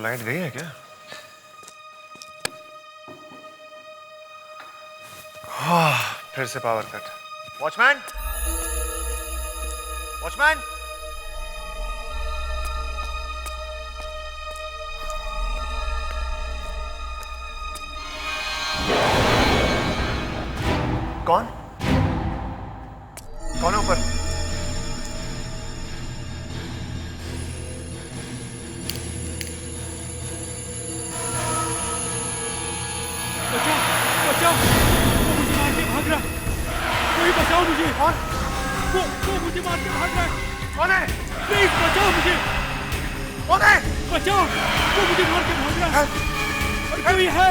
Light गई है क्या? फिर से पावर कट। वॉचमैन, वॉचमैन, कौन कौन है ऊपर? बचाओ बचाओ, वो मुझे मार के भाग रहा है। कोई बचाओ मुझे। कौन? वो मुझे मार के भाग रहा है। कौन है? प्लीज बचाओ मुझे। कौन है? बचाओ, वो मुझे मार के भाग रहा है। और कोई है?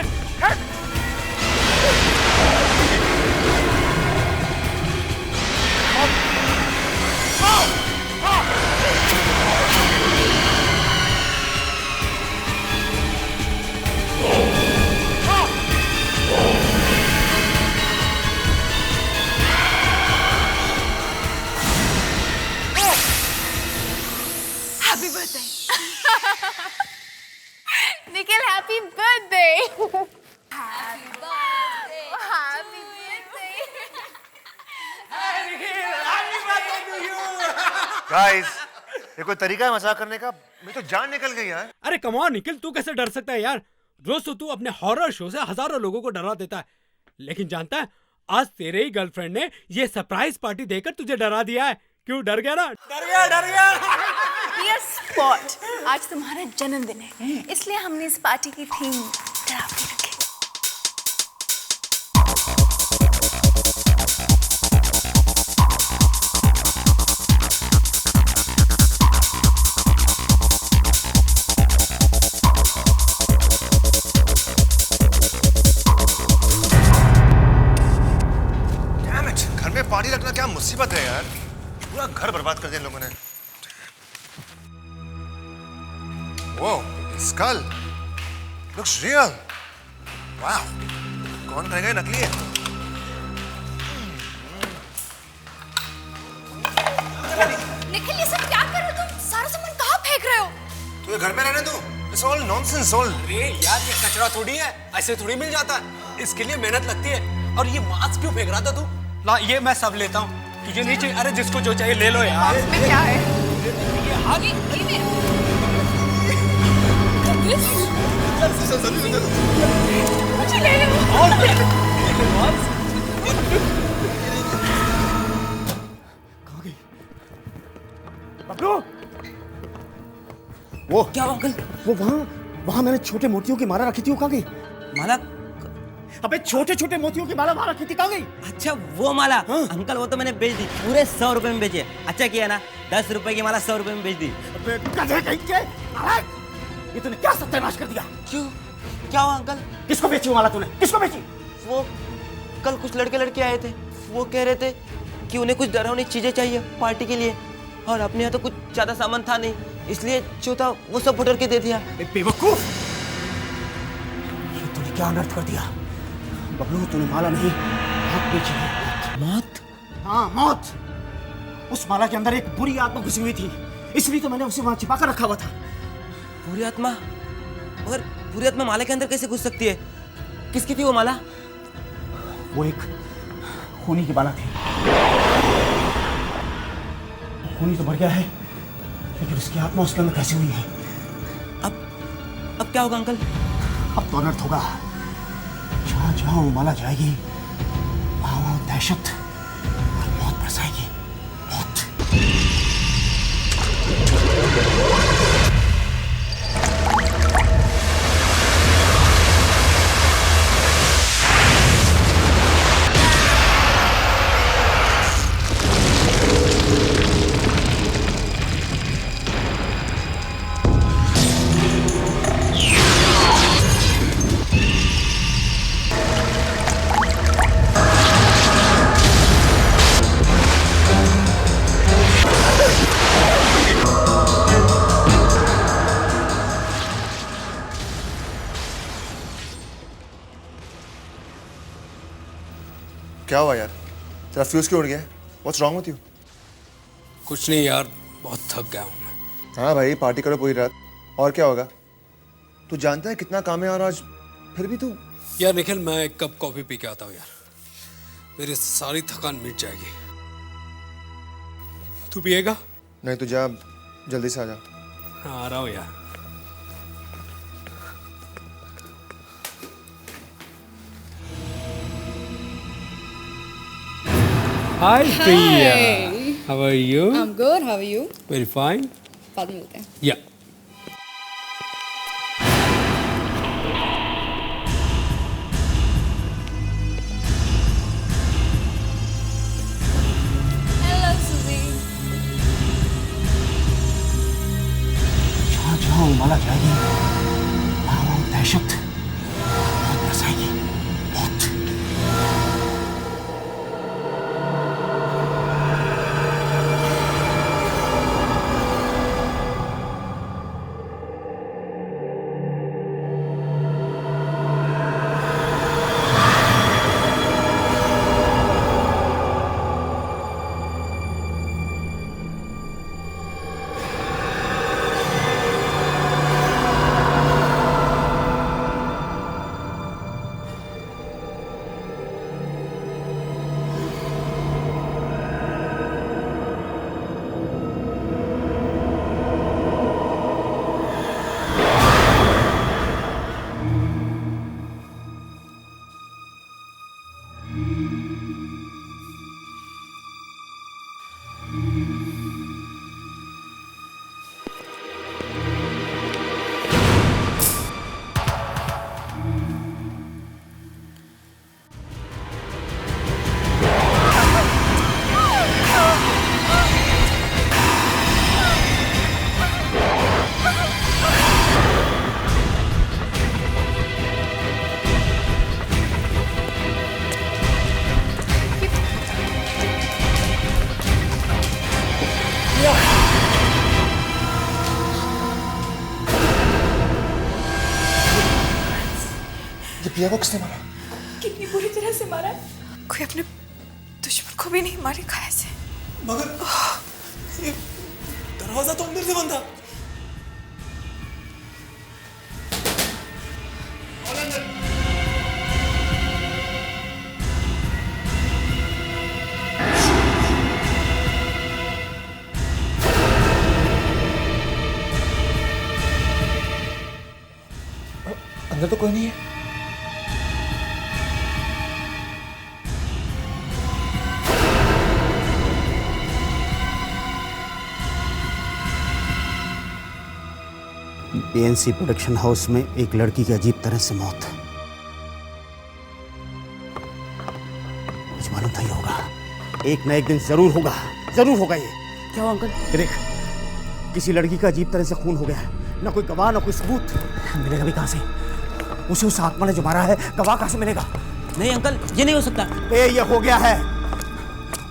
Happy birthday. Nikhil, happy birthday. Happy birthday. Happy birthday. Guys, ये कोई तरीका है मजाक करने का? मेरी तो जान निकल गई यार। अरे कम ऑन निखिल, तू कैसे डर सकता है यार? रोज तो तू अपने हॉरर शो से हजारों लोगों को डरा देता है, लेकिन जानता है आज तेरे ही गर्लफ्रेंड ने ये सरप्राइज पार्टी देकर तुझे डरा दिया है। क्यों डर गया ना? डर गया। Dear Spot, आज तुम्हारा जन्मदिन है, इसलिए हमने इस पार्टी की थीम डरावनी रखी। Damn it, घर में पार्टी रखना क्या मुसीबत है यार। पूरा घर बर्बाद कर दिया इन लोगों ने। Whoa, skull looks real. Wow, कौन कहेगा ये नकली है? निखिल, ये सब क्या कर रहे हो तुम? सारा सामान कहाँ फेंक रहे हो? तू ये घर में रहने दो। It's all nonsense, all. अरे यार, ये कचरा थोड़ी है, ऐसे थोड़ी मिल जाता है। इसके लिए मेहनत लगती है। और ये मास्क क्यों फेंक रहा था तू? ला, ये मैं सब लेता हूँ। तुझे नहीं चाहिए? अरे जिसको जो चाहिए ले लो यार। इसमें क्या है? ये हाथ ये मेरा। मुझे ले लो। बबलू, वो क्या अंकल? वो वहाँ मैंने छोटे मोतियों की माला रखी थी, वो कहाँ गई? माला? अबे छोटे छोटे मोतियों की माला वहाँ रखी थी, कहाँ गई? अच्छा वो माला। हाँ। अंकल वो तो मैंने बेच दी, पूरे 100 रुपए में बेची है। अच्छा किया ना, 10 रुपए की माला 100 रुपए में बेच दी। अबे गधे कहीं के, नालायक! ये तूने क्या सत्यानाश कर दिया? क्यों? क्या हुआ अंकल? किसको बेची वो माला तूने? किसको बेची? वो कल कुछ लड़के आए थे, वो कह रहे थे कि उन्हें कुछ डरावनी चीजें चाहिए पार्टी के लिए, और अपने यहाँ तो कुछ ज्यादा सामान था नहीं, इसलिए जो था वो सब बटोर के दे दिया। बेवकूफ! ये तूने क्या अनर्थ कर दिया? बबलू, तूने माला नहीं, मौत बेची है। मौत? हाँ, मौत। उस माला के अंदर एक बुरी आत्मा घुसी हुई थी, इसलिए तो मैंने उसे वहां छिपा कर रखा हुआ था। बुरी आत्मा? और बुरी आत्मा माला के अंदर कैसे घुस सकती है? किसकी थी वो माला? वो एक खूनी की माला थी। खूनी तो मर गया है, लेकिन उसकी आत्मा उसके अंदर फंसी हुई है। अब क्या होगा अंकल? अब तो अनर्थ होगा। जहाँ जहाँ वो माला जाएगी, वहाँ वहाँ दहशत और मौत बरसाएगी। मौत। क्या हुआ यार? तेरा फ्यूज क्यों उड़ गया? What's wrong with you? कुछ नहीं यार, बहुत थक गया हूँ मैं। हाँ भाई, पार्टी करो पूरी रात। और क्या होगा? तू जानता है कितना काम है और आज फिर भी तू। यार निखिल, मैं एक कप कॉफी पी के आता हूँ यार, मेरी सारी थकान मिट जाएगी। तू पिएगा? नहीं तू जा, जल्दी से आ जा। हाँ आ रहा हूँ यार। Hi Priya. How are you? I'm good. How are you? Very fine. बाद में मिलते हैं. Yeah. हेलो सुजी। जहाँ जहाँ उमाला जाएगी वहाँ वहाँ दहशत बहुत बरसाएगी, बहुत। ये प्रिया को किसने मारा? कितनी बुरी तरह से मारा है। कोई अपने दुश्मन को भी नहीं मारेगा ऐसे। मगर ये दरवाजा तो अंदर से बंद था। अंदर तो कोई नहीं है। बीएनसी प्रोडक्शन हाउस में एक लड़की की अजीब तरह से मौत। मुझे मालूम था ये होगा, एक न एक दिन जरूर होगा, जरूर होगा ये। क्या हुआ अंकल? देख, किसी लड़की का अजीब तरह से खून हो गया है, ना कोई गवाह ना कोई सबूत। मिलेगा भी कहाँ से? उसे उस आत्मा ने जो मारा है, गवाह कहाँ से मिलेगा? नहीं अंकल, ये नहीं हो सकता। ये हो गया है,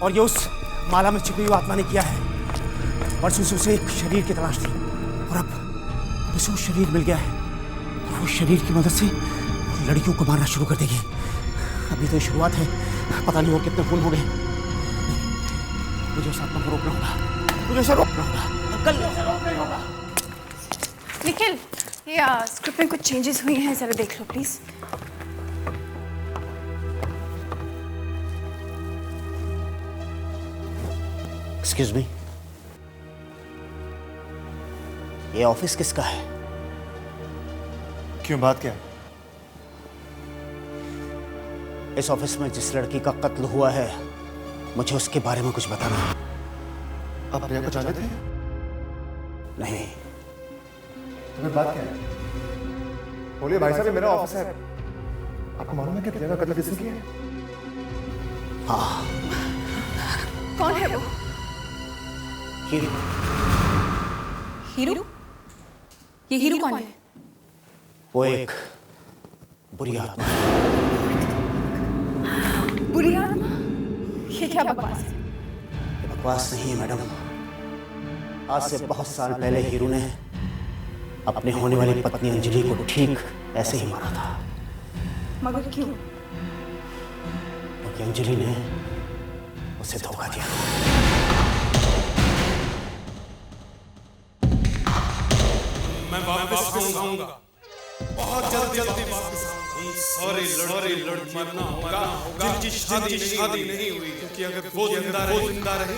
और ये उस माला में छिपी हुई आत्मा ने किया है। परसों से उसे एक शरीर की तलाश थी, और अब उसे वो शरीर मिल गया है। और वो शरीर की मदद से लड़कियों को मारना शुरू कर देगी। अभी तो ये शुरुआत है, पता नहीं और कितने खून हो गए। मुझे उस आत्मा को रोकना होगा, मुझे उसे रोकना होगा। अंकल निखिल, ये स्क्रिप्ट में कुछ चेंजेस हुए हैं, जरा देख लो प्लीज। एक्सक्यूज मी, ये ऑफिस किसका है? क्यों, बात क्या है? इस ऑफिस में जिस लड़की का कत्ल हुआ है, मुझे उसके बारे में कुछ बताना है। आप प्रिया को जानते थे? नहीं। तो फिर बात क्या है? बोलिए भाई साहब, ये मेरा ऑफिस है। आपको मालूम है कि प्रिया का कत्ल किसने किया है? हाँ, कौन है वो? हीरू। हीरू? ये हीरू कौन है? वो एक बुरी आत्मा है। बुरी आत्मा? ये क्या बकवास है? बकवास नहीं है मैडम। आज से बहुत साल पहले हीरू ने अपने होने वाली पत्नी अंजलि को ठीक ऐसे ही मारा था। मगर क्यों? क्योंकि अंजलि ने उसे धोखा दिया। मैं वापस आऊंगा। बहुत जल्दी वापस आऊंगा। सारे लड़के मरना होगा जिनकी शादी नहीं हुई, क्योंकि अगर वो जिंदा रहे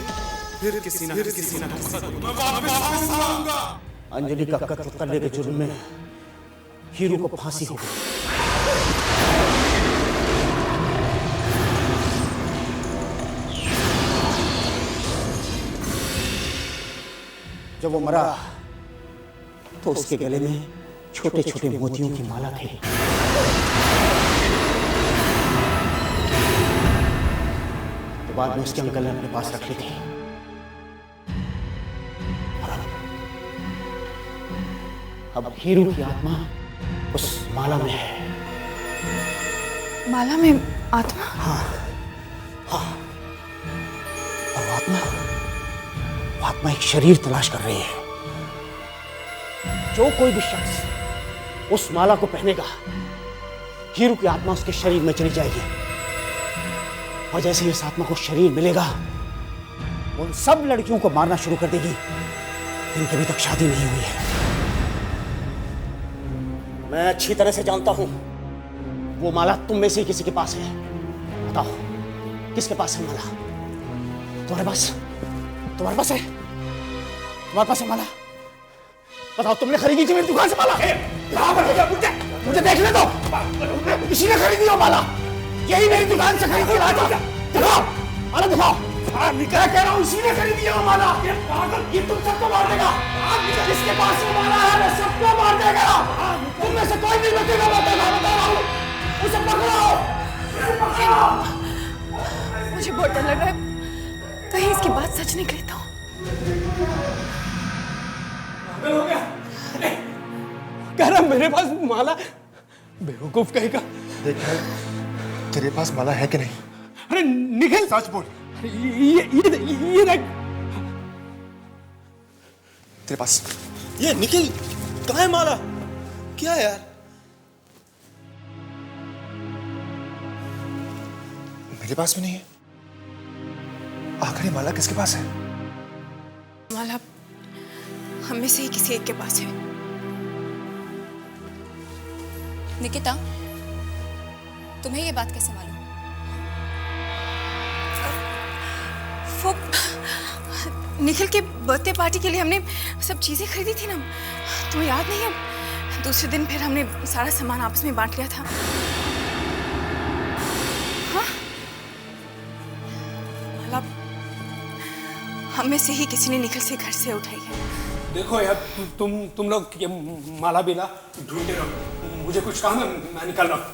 फिर किसी ना किसी मैं वापस आऊंगा। अंजलि का कत्ल करने के जुर्म में हीरू को फांसी हो गई। जब वो मरा तो उसके गले में छोटे छोटे मोतियों की माला थी। तो बाद में उसके अंकल ने अपने पास रख ली थी। अब हीरू की आत्मा उस माला में है। माला में आत्मा? हाँ। और वो आत्मा एक शरीर तलाश कर रही है। जो कोई भी शख्स उस माला को पहनेगा, हीरू की आत्मा उसके शरीर में चली जाएगी। और जैसे ही इस आत्मा को शरीर मिलेगा, वो उन सब लड़कियों को मारना शुरू कर देगी जिनकी अभी तक शादी नहीं हुई है। मैं अच्छी तरह से जानता हूं वो माला तुम में से किसी के पास है। बताओ, किसके पास है माला? तुम्हारे पास है? तुम्हारे पास है माला? बताओ, तुमने खरीदी थी मेरी दुकान से माला? मुझे देखने दो। किसी ने खरीदी हो माला? यही मेरी दुकान से खरीदी लाता। दिखाओ माला, दिखाओ। मैं कह रहा हूँ इसी ने खरीदी है माला। ये तुम सबको मार देगा। जिसके पास वो माला है वो सबको मार देगा। तुम में से कोई नहीं बचेगा। बता रहा हूँ, उसे पकड़ो। मुझे बहुत डर लग रहा है, कहीं इसकी बात सच निकले तो। हो गया। कह रहा मेरे पास माला, बेवकूफ कहेगा। देख तेरे पास माला है कि नहीं? अरे निखिल, सच बोल। ये देख। तेरे पास ये निखिल, कहाँ है माला? क्या यार? मेरे पास भी नहीं है। आखिरी माला किसके पास है? माला हम में से ही किसी एक के पास है। निकिता, तुम्हें ये बात कैसे मालूम? वो निखिल के बर्थडे पार्टी के लिए हमने सब चीजें खरीदी थी ना, तुम्हें याद नहीं है? दूसरे दिन फिर हमने सारा सामान आपस में बांट लिया था। हाँ? माला हम में से ही किसी ने निखिल से घर से उठाई है। देखो यार, तुम लोग ये माला बिला ढूंढते रहो, मुझे कुछ काम है, मैं निकल रहा हूँ।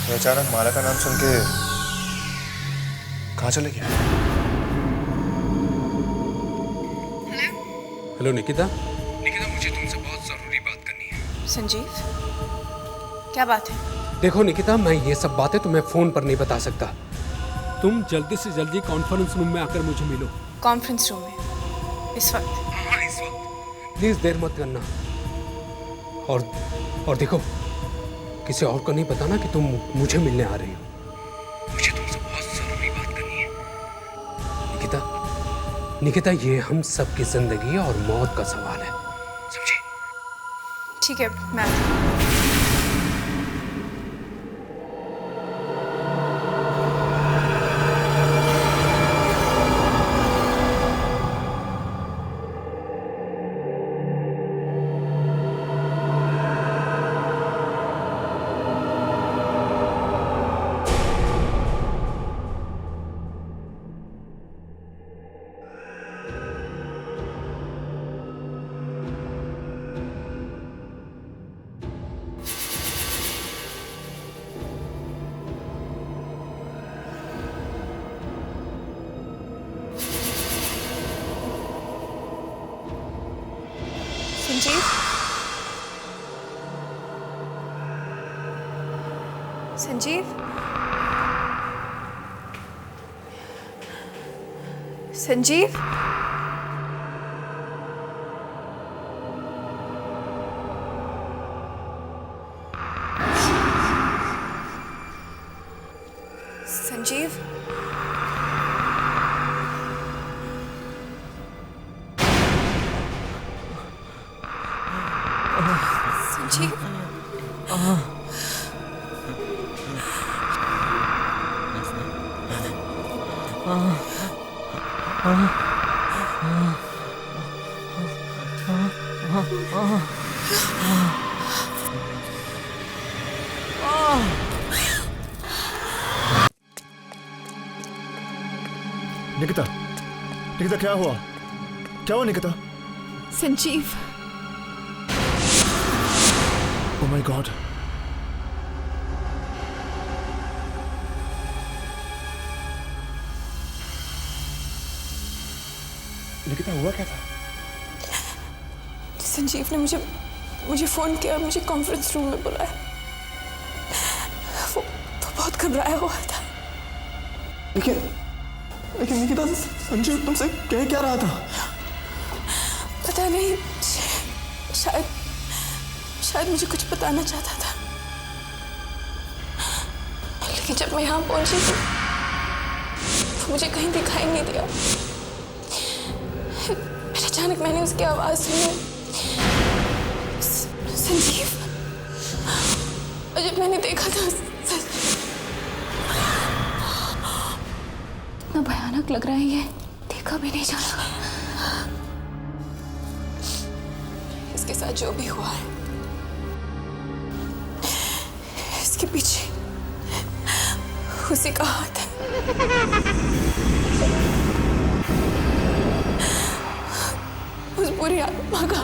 अचानक माला का नाम सुन के कहाँ चले गया? हेलो निकिता, मुझे तुमसे बहुत जरूरी बात करनी है। संजीव, क्या बात है? देखो निकिता, मैं ये सब बातें तुम्हें फोन पर नहीं बता सकता। तुम जल्दी से जल्दी कॉन्फ्रेंस रूम में आकर मुझे मिलो। कॉन्फ्रेंस रूम में? इस वक्त? हाँ, इस वक्त। प्लीज देर मत करना। और देखो, किसी और को नहीं बताना कि तुम मुझे मिलने आ रही हो। मुझे तुमसे बहुत जरूरी बात करनी है। निकिता, ये हम सबकी जिंदगी और मौत का सवाल है, समझी? ठीक है, मैं संजीव, संजीव, संजीव, संजीव, संजीव निकिता, निकिता क्या हुआ? क्या हुआ Nikita? Sanjeev Oh my God. Nikita हुआ क्या था? संजीव ने मुझे फोन किया और मुझे कॉन्फ्रेंस रूम में बुलाया। वो बहुत घबराया हुआ था। लेकिन निकिता, संजीव तुमसे कह क्या रहा था? पता नहीं, शायद मुझे कुछ बताना चाहता था, लेकिन जब मैं यहाँ पहुंची तो मुझे कहीं दिखाई नहीं दिया। फिर अचानक मैंने उसकी आवाज सुनी, संजीव। और जब मैंने देखा तो इतना भयानक लग रहा है, ये देखा भी नहीं जाता। इसके साथ जो भी हुआ है, इसके पीछे उसी का हाथ है। उस बुरी आत्मा का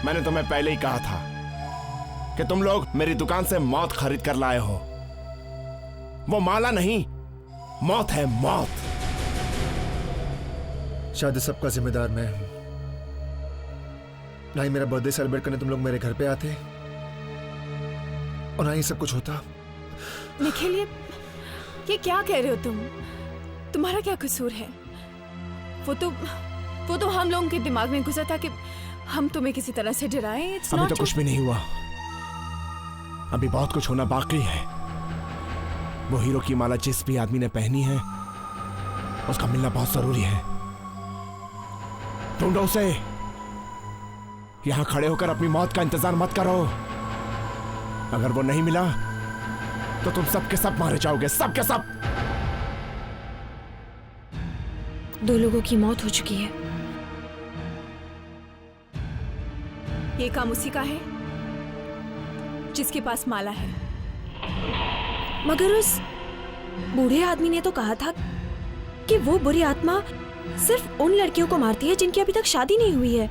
मैंने तुम्हें पहले ही कहा था कि तुम लोग मेरी दुकान से मौत खरीद कर लाए हो। वो माला नहीं, मौत है, मौत। शायद इस सबका जिम्मेदार मैं हूं। ना ही मेरा बर्थडे सेलिब्रेट करने तुम लोग मेरे घर पे आते और ना ही सब कुछ होता। निखिल, ये क्या कह रहे हो तुम? तुम्हारा क्या कसूर है? वो तो हम लोगों के दिमाग में घुसा था कि हम तुम्हें किसी तरह से डराएं। अभी तो कुछ भी नहीं हुआ, अभी बहुत कुछ होना बाकी है। वो हीरो की माला जिस भी आदमी ने पहनी है, उसका मिलना बहुत जरूरी है। ढूंढो उसे। यहां खड़े होकर अपनी मौत का इंतजार मत करो। अगर वो नहीं मिला तो तुम सब के सब मारे जाओगे, सब के सब। 2 लोगों की मौत हो चुकी है। ये काम उसी का है जिसके पास माला है। मगर उस बूढ़े आदमी ने तो कहा था कि वो बुरी आत्मा सिर्फ उन लड़कियों को मारती है जिनकी अभी तक शादी नहीं हुई है।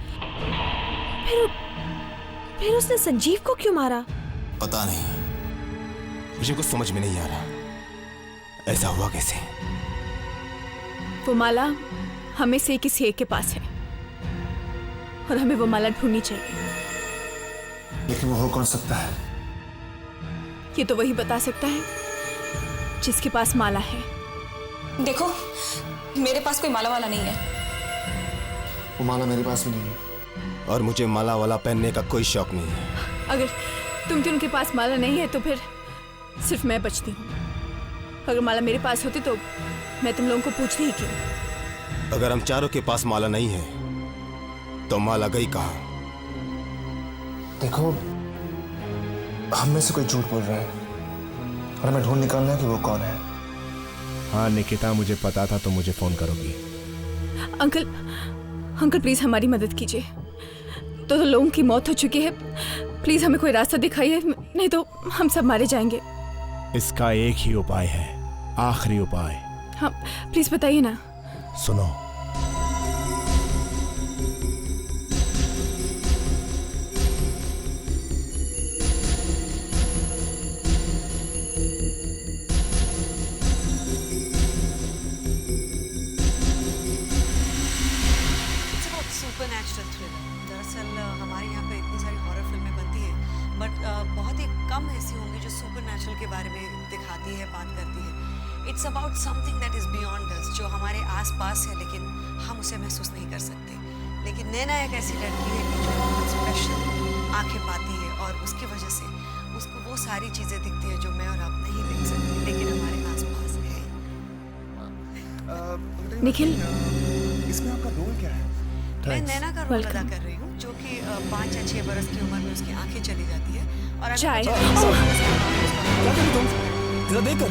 फिर उसने संजीव को क्यों मारा? पता नहीं, मुझे कुछ समझ में नहीं आ रहा। ऐसा हुआ कैसे? वो माला हमें से किसी एक के पास है और हमें वो माला ढूंढनी चाहिए। लेकिन वो हो कौन सकता है? ये तो वही बता सकता है जिसके पास माला है। देखो, मेरे पास कोई माला वाला नहीं है। वो माला मेरे पास भी नहीं है। और मुझे माला वाला पहनने का कोई शौक नहीं है। अगर तुम उनके पास माला नहीं है तो फिर सिर्फ मैं बचती हूँ। अगर माला मेरे पास होती तो मैं तुम लोगों को पूछती ही क्यों। अगर हम चारों के पास माला नहीं है तो माला गई कहाँ? देखो, हम में से कोई झूठ बोल रहा है और हमें ढूंढ निकालना है कि वो कौन है। हाँ निकिता, मुझे पता था तुम मुझे फोन करोगी। अंकल प्लीज हमारी मदद कीजिए। तो लोगों की मौत हो चुकी है, प्लीज हमें कोई रास्ता दिखाइए, नहीं तो हम सब मारे जाएंगे। इसका एक ही उपाय है, आखिरी उपाय। हाँ प्लीज बताइए ना। सुनो, सुपरनैचुरल थ्रिलर। दरअसल हमारे यहाँ पे इतनी सारी हॉरर फिल्में बनती हैं, बट बहुत ही कम ऐसी होंगी जो सुपरनैचुरल के बारे में दिखाती है, बात करती है। It's about something that is beyond अस, जो हमारे आसपास है लेकिन हम उसे महसूस नहीं कर सकते। लेकिन नैना एक ऐसी लड़की है कि जो बहुत स्पेशल आंखें पाती है और उसकी वजह से उसको वो सारी चीज़ें दिखती है जो मैं और आप नहीं देख सकते, लेकिन हमारे आसपास है। निखिल, इसमें आपका रोल क्या है? मैं नैना का रोल अदा कर रही हूँ, जो कि 5 या 6 बरस की उम्र में उसकी आंखें चली जाती है और अगर चाय। मुझे क्या करी तुम? जरा देख कर।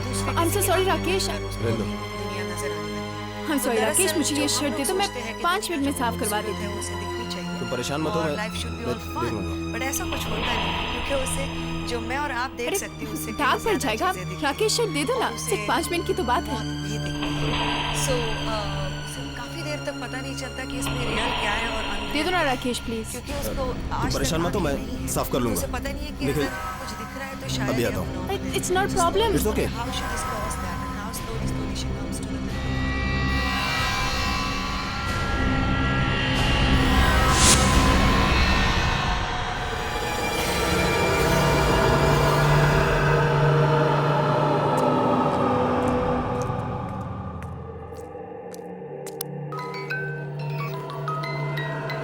दूसरे I'm so किसी sorry, के राकेश। अंदर उसको रहने दो। दुनिया नजर आने लगती है। I'm sorry, तो राकेश, दरअसल मुझे ये जो शर्ट हम दे दो, मैं सोचते हैं कि 5 मिनट में साफ करवा देती हूँ, उसे दिखनी चाहिए। तुम परेशान मत हो, और मैं लाइफ शुड बी ऑल देख फन, लूंगा। बट ऐसा कुछ होता नहीं क्योंकि उसे जो मैं और आप देख सकती हूँ उससे दाग पड़ जाएगा। राकेश, शर्ट दे दो ना, और सिर्फ 5 मिनट की तो बात है। भी दिखती है। सो काफी देर तक पता नहीं चलता कि इसमें रियल क्या है और unreal दे दो ना क्या है। राकेश, प्लीज। क्योंकि उसको आज परेशान तक मत हो, मैं आंखें नहीं है। साफ कर लूंगा। उसे पता नहीं है कि निखिल, अगर कुछ दिख रहा है तो शायद अभी ये आता हूँ। abnormal है। It's not problem. It's okay. How she discovers that and how slowly she comes to the conclusion.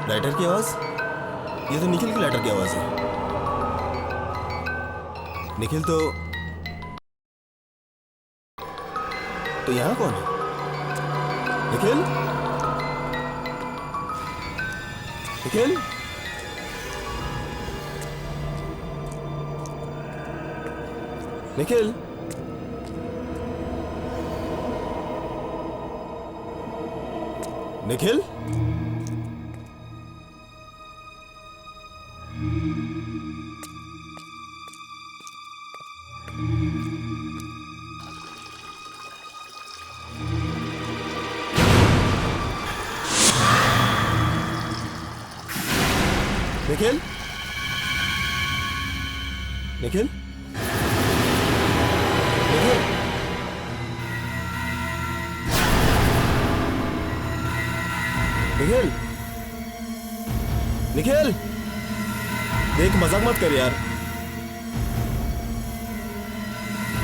Lighter की आवाज? ये तो निखिल की लाइटर की आवाज है। निखिल तो यहाँ कौन है? निखिल? निखिल? निखिल? निखिल? निखिल? निखिल? निखिल? निखिल? निखिल? देख, मजाक मत कर यार।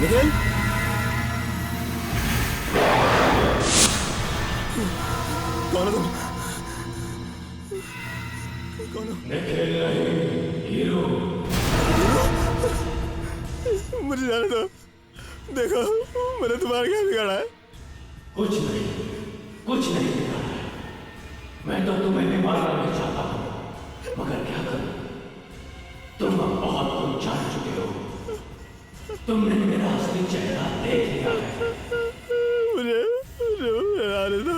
निखिल? कौन हो तुम? कौन हो? मुझे जाने दो। देखो, मैंने तुम्हारा क्या बिगाड़ा है? कुछ नहीं बिगाड़ा है। मैं तो तुम्हें भी मारना नहीं चाहता हूँ, मगर क्या करूं? तुम अब बहुत कुछ जान चुके हो। तुमने मेरा असली चेहरा देख लिया है। मुझे जाने दो,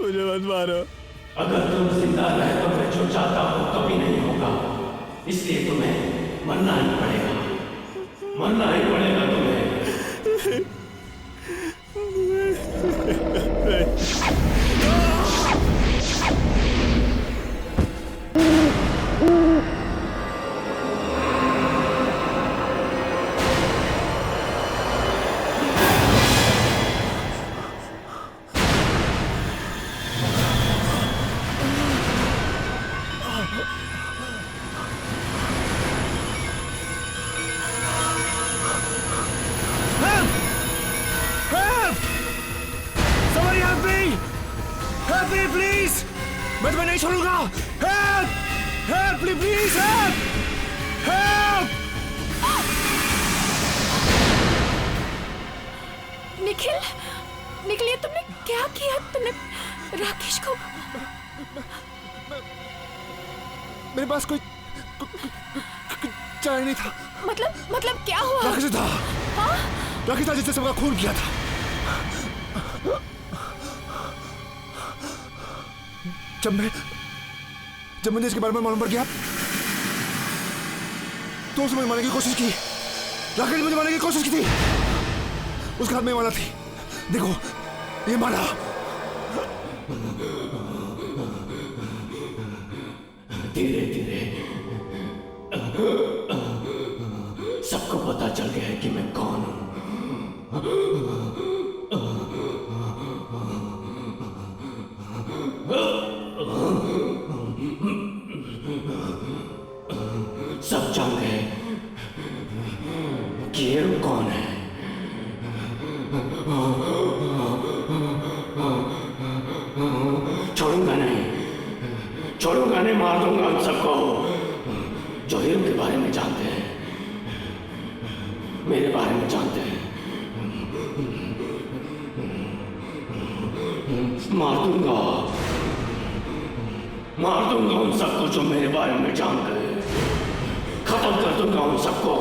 मुझे मत मारो। अगर तुम जिंदा रहे तो मैं जो चाहता हूँ कभी नहीं होगा, इसलिए तुम्हें मरना ही पड़ेगा तुम्हें। Help me, please! मैं तुम्हें नहीं छोड़ूंगा! Help! Help me, please! Help! Help! Nikhil, Nikhil, ये तुमने क्या किया? तुमने राकेश को... मेरे पास कोई चाय नहीं था। मतलब क्या हुआ? राकेश था। हाँ? राकेश था जिसने सबका खून किया था। जब मुझे इसके बारे में मालूम पड़ गया तो उसने मुझे मारने की कोशिश की। राकेश मुझे मारने की कोशिश की थी। उसके हाथ में माला थी। देखो, ये माला। धीरे धीरे सबको पता चल गया है कि मैं कौन हूं। सब जान गए कि ये कौन है। छोड़ूंगा नहीं, मार दूंगा उन सबको जो हीरो के बारे में जानते हैं, मेरे बारे में जानते हैं। मार दूंगा उन सबको जो मेरे बारे में जानते हैं। खत्म कर दूंगा उन सबको।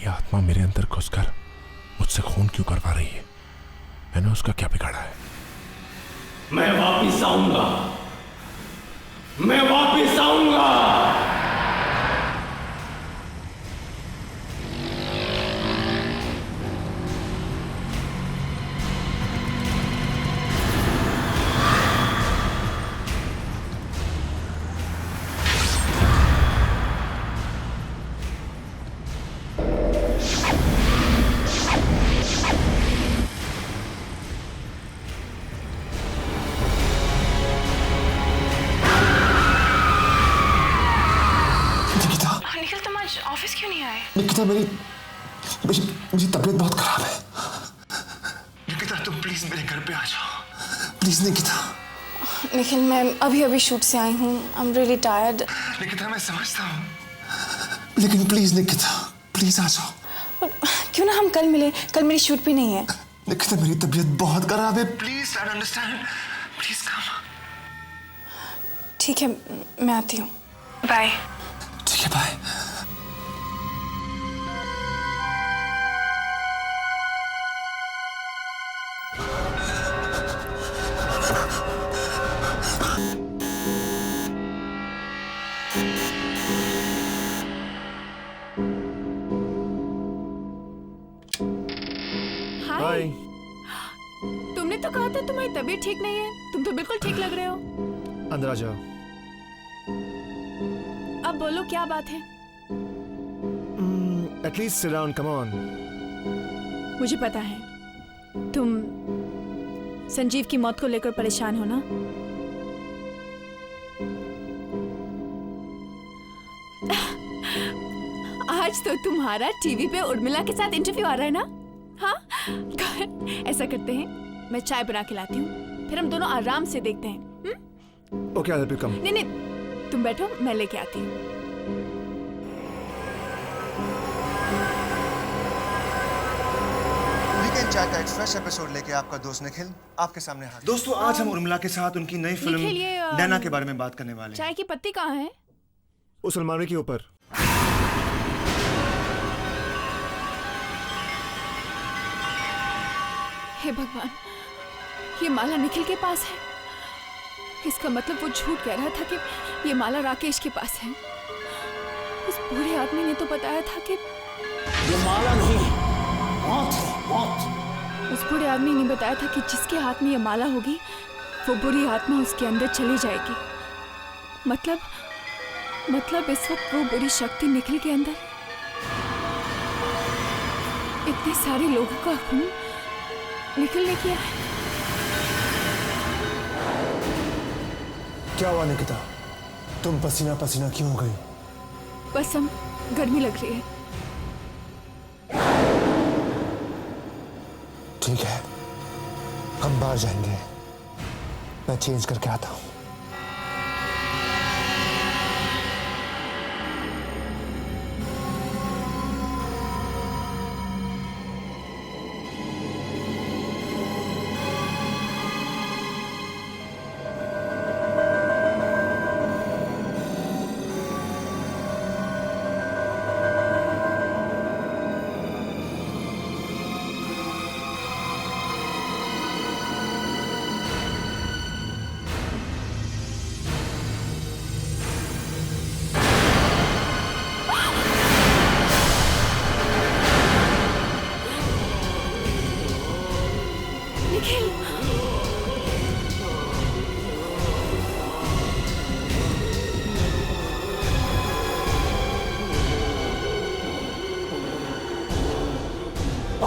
आत्मा मेरे अंदर घुसकर मुझसे खून क्यों करवा रही है? मैंने उसका क्या बिगाड़ा है? मैं वापिस आऊंगा, मैं वापिस आऊंगा। ऑफिस क्यों नहीं आए? निकिता मेरी तबीयत बहुत खराब है। निकिता तुम प्लीज मेरे घर पे आ जाओ, प्लीज निकिता। निखिल मैं अभी शूट से आई हूँ, I am really tired. Nikita मैं समझता हूँ, लेकिन प्लीज निकिता प्लीज आ जाओ। क्यों ना हम कल मिले, कल मेरी शूट भी नहीं है। निकिता मेरी तबीयत बहुत खराब है, please try to understand, please come. ठीक है मैं आती हूँ, बाय। ठीक है बाय। हाय। तुमने तो कहा था तुम्हारी तबीयत ठीक नहीं है, तुम तो बिल्कुल ठीक लग रहे हो। अंदर आ जाओ। अब बोलो क्या बात है? At least sit down, come on. मुझे पता है तुम संजीव की मौत को लेकर परेशान हो ना। आज तो तुम्हारा टीवी पे उर्मिला के साथ इंटरव्यू आ रहा है ना? हाँ ऐसा करते हैं, मैं चाय बना के लाती हूँ, फिर हम दोनों आराम से देखते हैं। Okay I will come. नहीं तुम बैठो, मैं लेके आती हूँ। वीकेंड चाय का एक फ्रेश एपिसोड लेके आपका दोस्त निखिल आपके सामने हाजिर। दोस्तों आज हम उर्मिला के साथ उनकी नई फिल्म निखिल, ये, नैना के बारे में बात करने वाले हैं। चाय की पत्ती कहाँ है? उस अलमारी के ऊपर। हे भगवान, ये माला निखिल के पास है। इसका मतलब वो झूठ कह रहा था कि ये माला राकेश के पास है। उस बूढ़े आदमी ने तो बताया था कि ये माला नहीं, मौत है, मौत। उस बूढ़े आदमी ने बताया था कि जिसके हाथ में ये माला होगी वो बुरी आत्मा उसके अंदर चली जाएगी। मतलब इस वक्त वो बुरी शक्ति निखिल के अंदर। इतने सारे लोगों का खून निखिल ने किया है। क्या हुआ निकिता, तुम पसीना पसीना क्यों हो गई? बस हम गर्मी लग रही है। ठीक है, हम बाहर जाएंगे, मैं चेंज करके आता हूँ।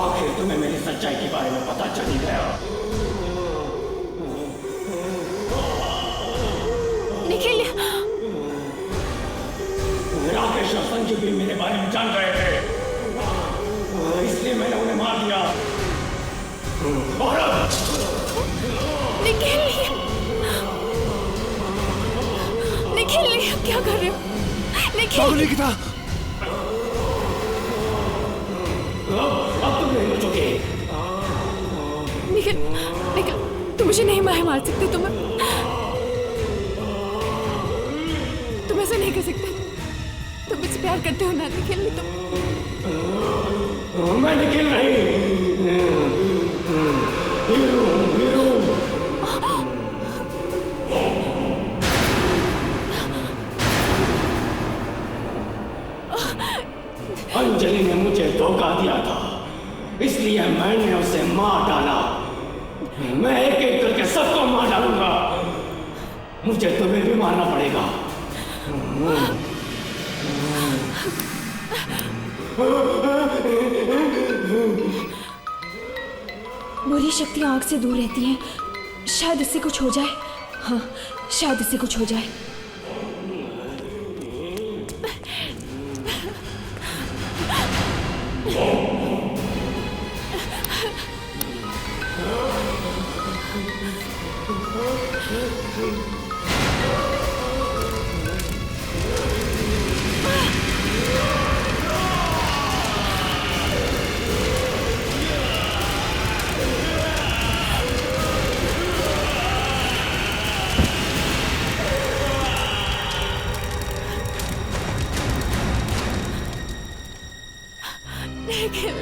आखिर तुम्हें मेरी सच्चाई के बारे में पता चल ही गया। निखिल, राकेश और संजू भी मेरे बारे में जान रहे थे, इसलिए मैंने उन्हें मार दिया। और निखिल, क्या कर रहे हो? निखिल, अब तुम नहीं बचोगे। निखिल, तुम मुझे नहीं मार सकते। तुम ऐसा नहीं कर सकते। तुम मुझसे प्यार करते हो ना निखिल? मैं निखिल नहीं, हीरो। अंजलि ने मुझे धोखा दिया था, इसलिए मैंने उसे मार डाला। मैं एक एक करके सबको मार डालूंगा। मुझे तुम्हें भी मारना पड़ेगा। बुरी शक्तियां आग से दूर रहती हैं। शायद इससे कुछ हो जाए। हाँ, शायद इससे कुछ हो जाए। निखिल